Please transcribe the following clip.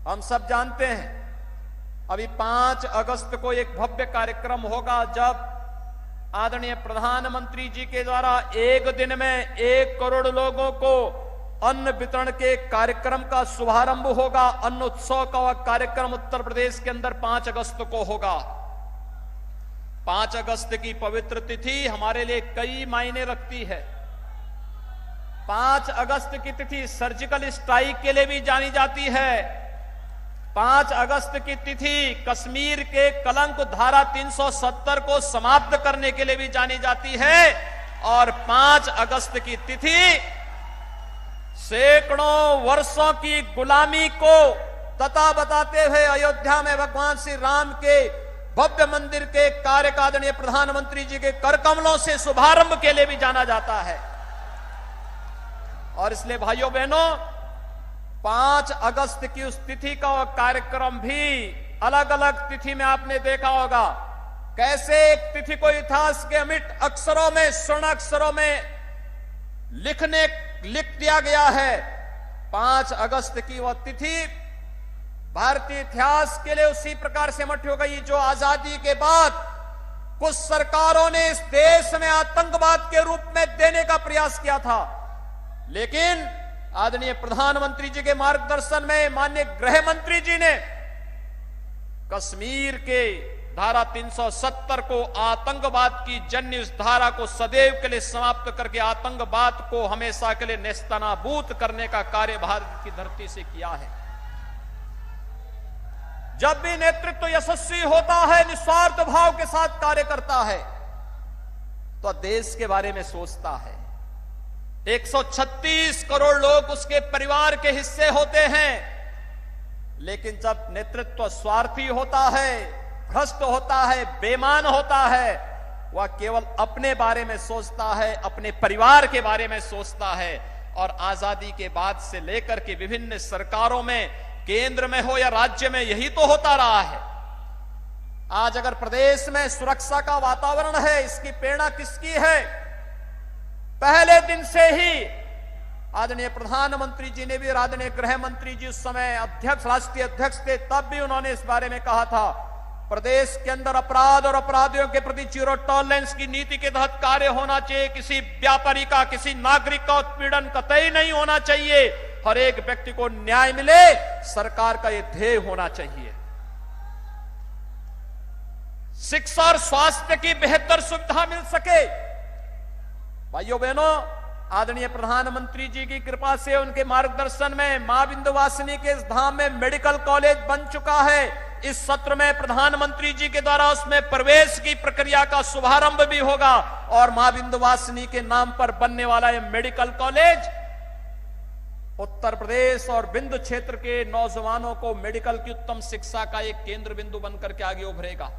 हम सब जानते हैं अभी 5 अगस्त को एक भव्य कार्यक्रम होगा जब आदरणीय प्रधानमंत्री जी के द्वारा एक दिन में 1 करोड़ लोगों को अन्न वितरण के कार्यक्रम का शुभारंभ होगा। अन्न उत्सव का कार्यक्रम उत्तर प्रदेश के अंदर 5 अगस्त को होगा। 5 अगस्त की पवित्र तिथि हमारे लिए कई मायने रखती है। 5 अगस्त की तिथि सर्जिकल स्ट्राइक के लिए भी जानी जाती है। 5 अगस्त की तिथि कश्मीर के कलंक धारा 370 को समाप्त करने के लिए भी जानी जाती है। और 5 अगस्त की तिथि सैकड़ों वर्षों की गुलामी को तथा बताते हुए अयोध्या में भगवान श्री राम के भव्य मंदिर के कार्य का आदरणीय प्रधानमंत्री जी के कर कमलों से शुभारंभ के लिए भी जाना जाता है। और इसलिए भाइयों बहनों 5 अगस्त की उस तिथि का कार्यक्रम भी अलग अलग तिथि में आपने देखा होगा कैसे एक तिथि को इतिहास के अमिट अक्षरों में स्वर्ण अक्षरों में लिख दिया गया है। 5 अगस्त की वह तिथि भारतीय इतिहास के लिए उसी प्रकार से मठ हो गई जो आजादी के बाद कुछ सरकारों ने इस देश में आतंकवाद के रूप में देने का प्रयास किया था, लेकिन आदरणीय प्रधानमंत्री जी के मार्गदर्शन में माननीय गृह मंत्री जी ने कश्मीर के धारा 370 को आतंकवाद की जन्य उस धारा को सदैव के लिए समाप्त करके आतंकवाद को हमेशा के लिए नेस्तनाबूद करने का कार्य भारत की धरती से किया है। जब भी नेतृत्व यशस्वी होता है, निस्वार्थ भाव के साथ कार्य करता है, तो देश के बारे में सोचता है। 136 करोड़ लोग उसके परिवार के हिस्से होते हैं, लेकिन जब नेतृत्व स्वार्थी होता है, भ्रष्ट होता है, बेईमान होता है, वह केवल अपने बारे में सोचता है, अपने परिवार के बारे में सोचता है। और आजादी के बाद से लेकर के विभिन्न सरकारों में, केंद्र में हो या राज्य में, यही तो होता रहा है। आज अगर प्रदेश में सुरक्षा का वातावरण है, इसकी प्रेरणा किसकी है? पहले दिन से ही आदरणीय प्रधानमंत्री जी ने भी, आदरणीय गृह मंत्री जी उस समय अध्यक्ष, राष्ट्रीय अध्यक्ष थे, तब भी उन्होंने इस बारे में कहा था प्रदेश के अंदर अपराध और अपराधियों के प्रति जीरो टॉलरेंस की नीति के तहत कार्य होना चाहिए। किसी व्यापारी का, किसी नागरिक का उत्पीड़न कतई नहीं होना चाहिए। हर एक व्यक्ति को न्याय मिले, सरकार का यह ध्येय होना चाहिए। शिक्षा और स्वास्थ्य की बेहतर सुविधा मिल सके। भाइयों बहनों, आदरणीय प्रधानमंत्री जी की कृपा से, उनके मार्गदर्शन में मां विंध्यवासिनी के इस धाम में मेडिकल कॉलेज बन चुका है। इस सत्र में प्रधानमंत्री जी के द्वारा उसमें प्रवेश की प्रक्रिया का शुभारंभ भी होगा और मां विंध्यवासिनी के नाम पर बनने वाला यह मेडिकल कॉलेज उत्तर प्रदेश और विंध्य क्षेत्र के नौजवानों को मेडिकल की उत्तम शिक्षा का एक केंद्र बिंदु बनकर के आगे उभरेगा।